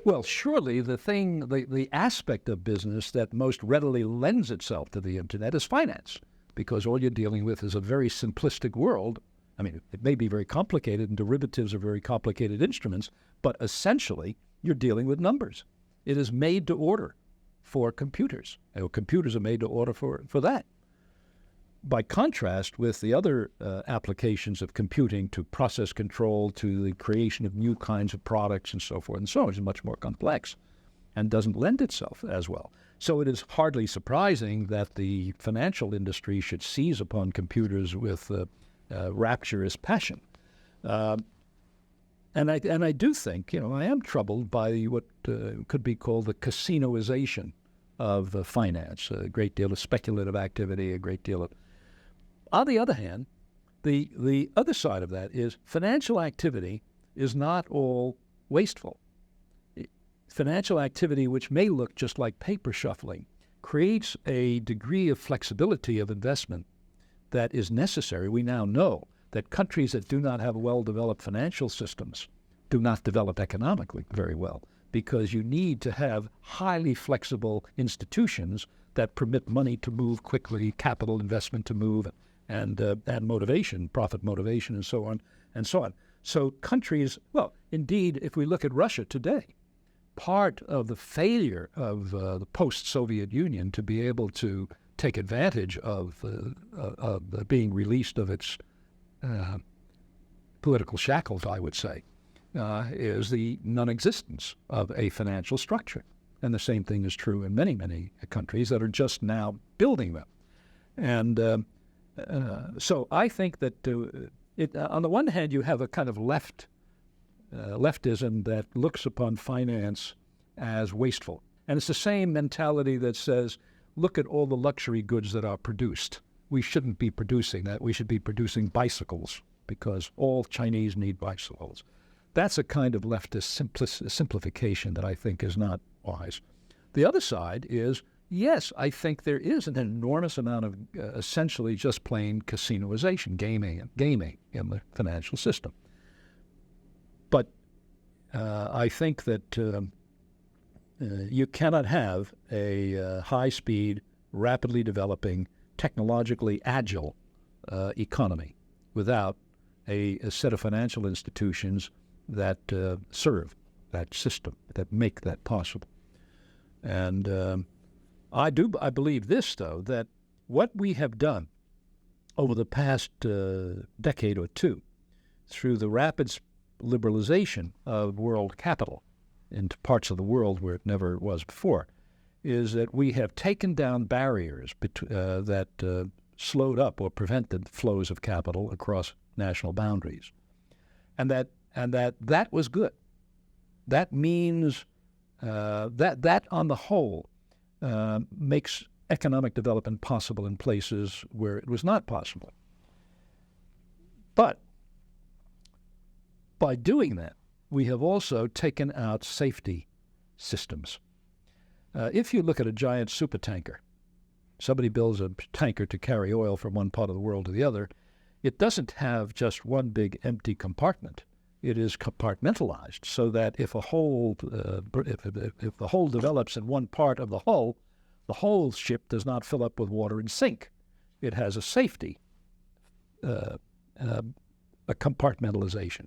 Well, surely the aspect of business that most readily lends itself to the internet is finance, because all you're dealing with is a very simplistic world. I mean, it may be very complicated, and derivatives are very complicated instruments, but essentially you're dealing with numbers. It is made to order for computers. Computers are made to order for that. By contrast with the other applications of computing to process control, to the creation of new kinds of products and so forth and so on, is much more complex and doesn't lend itself as well. So it is hardly surprising that the financial industry should seize upon computers with rapturous passion. And I do think, I am troubled by what could be called the casinoization of finance, a great deal of speculative activity, a great deal of... On the other hand, the other side of that is financial activity is not all wasteful. Financial activity, which may look just like paper shuffling, creates a degree of flexibility of investment that is necessary. We now know that countries that do not have well-developed financial systems do not develop economically very well, because you need to have highly flexible institutions that permit money to move quickly, capital investment to move, and motivation, profit motivation, and so on and so on. So countries, well, indeed, if we look at Russia today, part of the failure of the post-Soviet Union to be able to take advantage of being released of its political shackles, I would say, is the non-existence of a financial structure. And the same thing is true in many, many countries that are just now building them. And so I think that on the one hand, you have a kind of leftism that looks upon finance as wasteful. And it's the same mentality that says, look at all the luxury goods that are produced. We shouldn't be producing that. We should be producing bicycles because all Chinese need bicycles. That's a kind of leftist simplification that I think is not wise. The other side is, yes, I think there is an enormous amount of essentially just plain casinoization, gaming in the financial system. But I think that you cannot have a high-speed, rapidly developing, technologically agile economy without a set of financial institutions that serve that system, that make that possible. And I believe this, though, that what we have done over the past decade or two through the rapid liberalization of world capital into parts of the world where it never was before, is that we have taken down barriers that slowed up or prevented flows of capital across national boundaries. And that was good. That means that on the whole makes economic development possible in places where it was not possible. But by doing that, we have also taken out safety systems. If you look at a giant supertanker, somebody builds a tanker to carry oil from one part of the world to the other, it doesn't have just one big empty compartment. It is compartmentalized so that if a hole, if the hole develops in one part of the whole ship does not fill up with water and sink. It has a safety, a compartmentalization.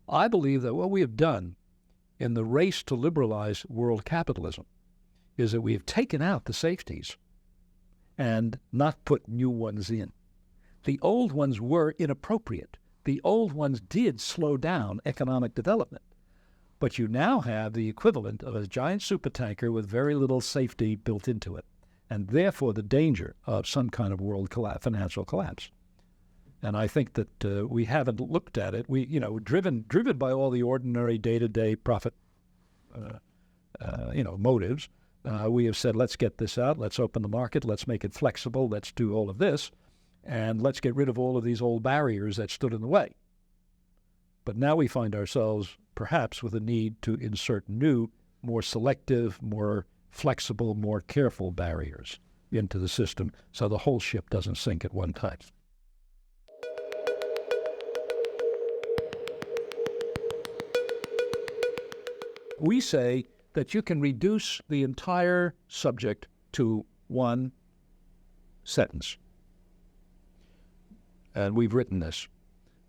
I believe that what we have done in the race to liberalize world capitalism is that we have taken out the safeties and not put new ones in. The old ones were inappropriate. The old ones did slow down economic development. But you now have the equivalent of a giant supertanker with very little safety built into it, and therefore the danger of some kind of world financial collapse. And I think that we haven't looked at it. We, driven by all the ordinary day-to-day profit, motives. We have said, let's get this out. Let's open the market. Let's make it flexible. Let's do all of this, and let's get rid of all of these old barriers that stood in the way. But now we find ourselves perhaps with a need to insert new, more selective, more flexible, more careful barriers into the system so the whole ship doesn't sink at one time. We say that you can reduce the entire subject to one sentence. And we've written this.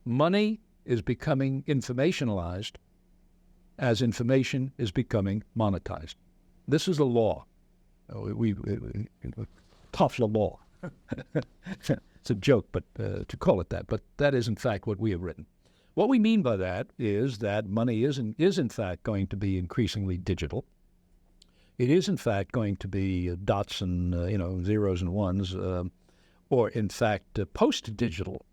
Money is becoming informationalized as information is becoming monetized. This is a law. Toffler law. It's a joke, but to call it that. But that is, in fact, what we have written. What we mean by that is that money is in fact, going to be increasingly digital. It is, in fact, going to be dots and zeros and ones, or, in fact, post-digital.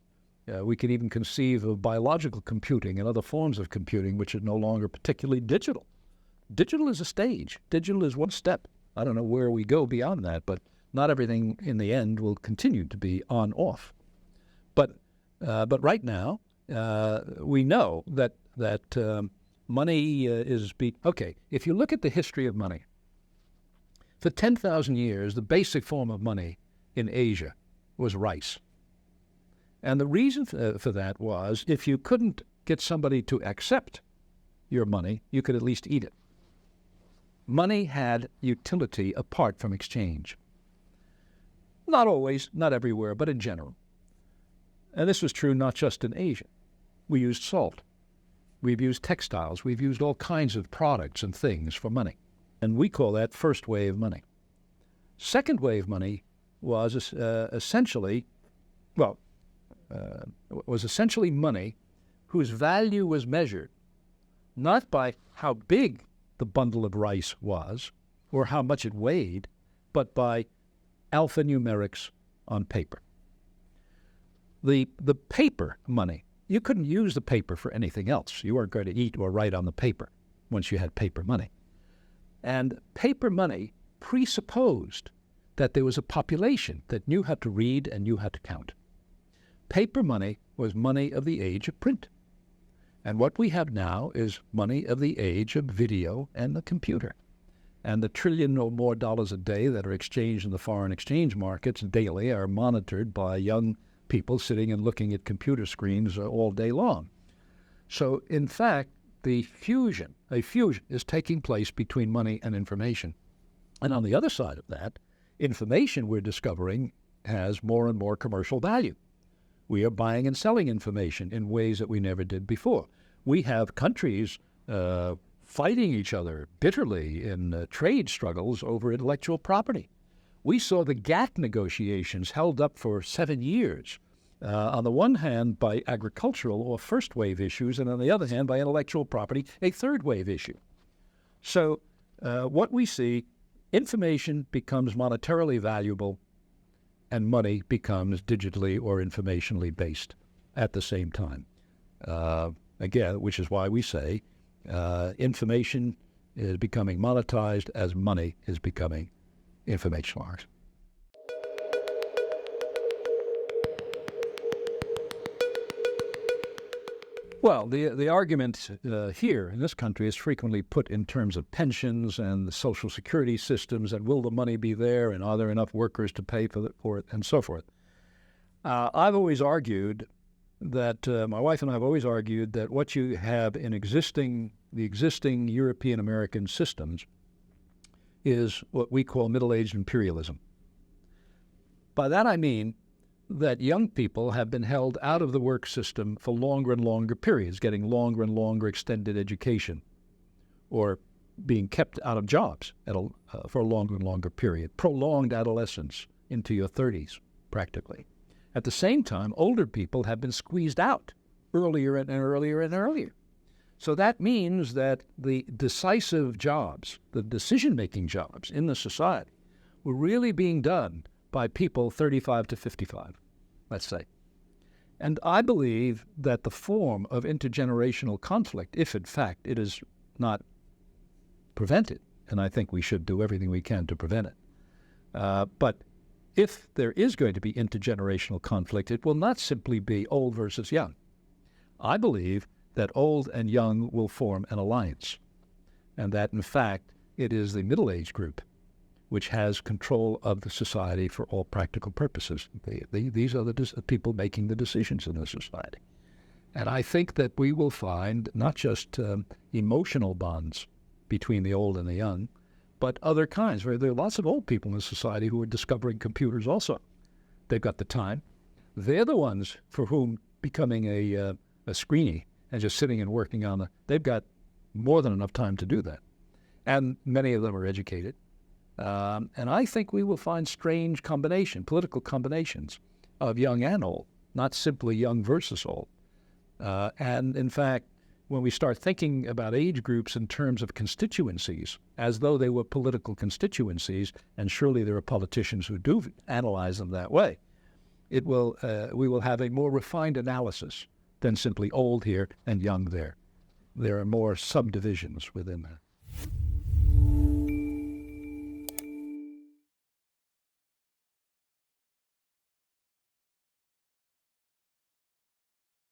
We could even conceive of biological computing and other forms of computing which are no longer particularly digital. Digital is a stage. Digital is one step. I don't know where we go beyond that, but not everything in the end will continue to be on-off. But right now, we know that money is okay. If you look at the history of money, for 10,000 years, the basic form of money in Asia was rice. And the reason for that was if you couldn't get somebody to accept your money, you could at least eat it. Money had utility apart from exchange. Not always, not everywhere, but in general. And this was true not just in Asia. We used salt. We've used textiles. We've used all kinds of products and things for money. And we call that first wave money. Second wave money was essentially money whose value was measured not by how big the bundle of rice was or how much it weighed, but by alphanumerics on paper. The paper money, you couldn't use the paper for anything else. You weren't going to eat or write on the paper once you had paper money. And paper money presupposed that there was a population that knew how to read and knew how to count. Paper money was money of the age of print. And what we have now is money of the age of video and the computer. And the $1 trillion or more a day that are exchanged in the foreign exchange markets daily are monitored by young people sitting and looking at computer screens all day long. So, in fact, a fusion is taking place between money and information. And on the other side of that, information, we're discovering, has more and more commercial value. We are buying and selling information in ways that we never did before. We have countries fighting each other bitterly in trade struggles over intellectual property. We saw the GATT negotiations held up for 7 years, on the one hand by agricultural or first wave issues, and on the other hand by intellectual property, a third wave issue. So what we see, information becomes monetarily valuable and money becomes digitally or informationally based at the same time. Again, which is why we say information is becoming monetized as money is becoming informationalized. Well, the argument here in this country is frequently put in terms of pensions and the social security systems, and will the money be there, and are there enough workers to pay for it, and so forth. I've always argued that, my wife and I have always argued that what you have in the existing European American systems is what we call middle-aged imperialism. By that I mean that young people have been held out of the work system for longer and longer periods, getting longer and longer extended education, or being kept out of jobs for a longer and longer period, prolonged adolescence into your 30s, practically. At the same time, older people have been squeezed out earlier and earlier and earlier. So that means that the decisive jobs, the decision-making jobs in the society, were really being done by people 35 to 55, let's say. And I believe that the form of intergenerational conflict, if in fact it is not prevented, and I think we should do everything we can to prevent it, but if there is going to be intergenerational conflict, it will not simply be old versus young. I believe that old and young will form an alliance, and that, in fact, it is the middle-aged group which has control of the society for all practical purposes. These are the people making the decisions in the society. And I think that we will find not just emotional bonds between the old and the young, but other kinds, where there are lots of old people in society who are discovering computers also. They've got the time. They're the ones for whom becoming a screenie and just sitting and working on they've got more than enough time to do that. And many of them are educated. And I think we will find strange political combinations of young and old, not simply young versus old. And in fact, when we start thinking about age groups in terms of constituencies, as though they were political constituencies, and surely there are politicians who do analyze them that way, we will have a more refined analysis than simply old here and young there. There are more subdivisions within that.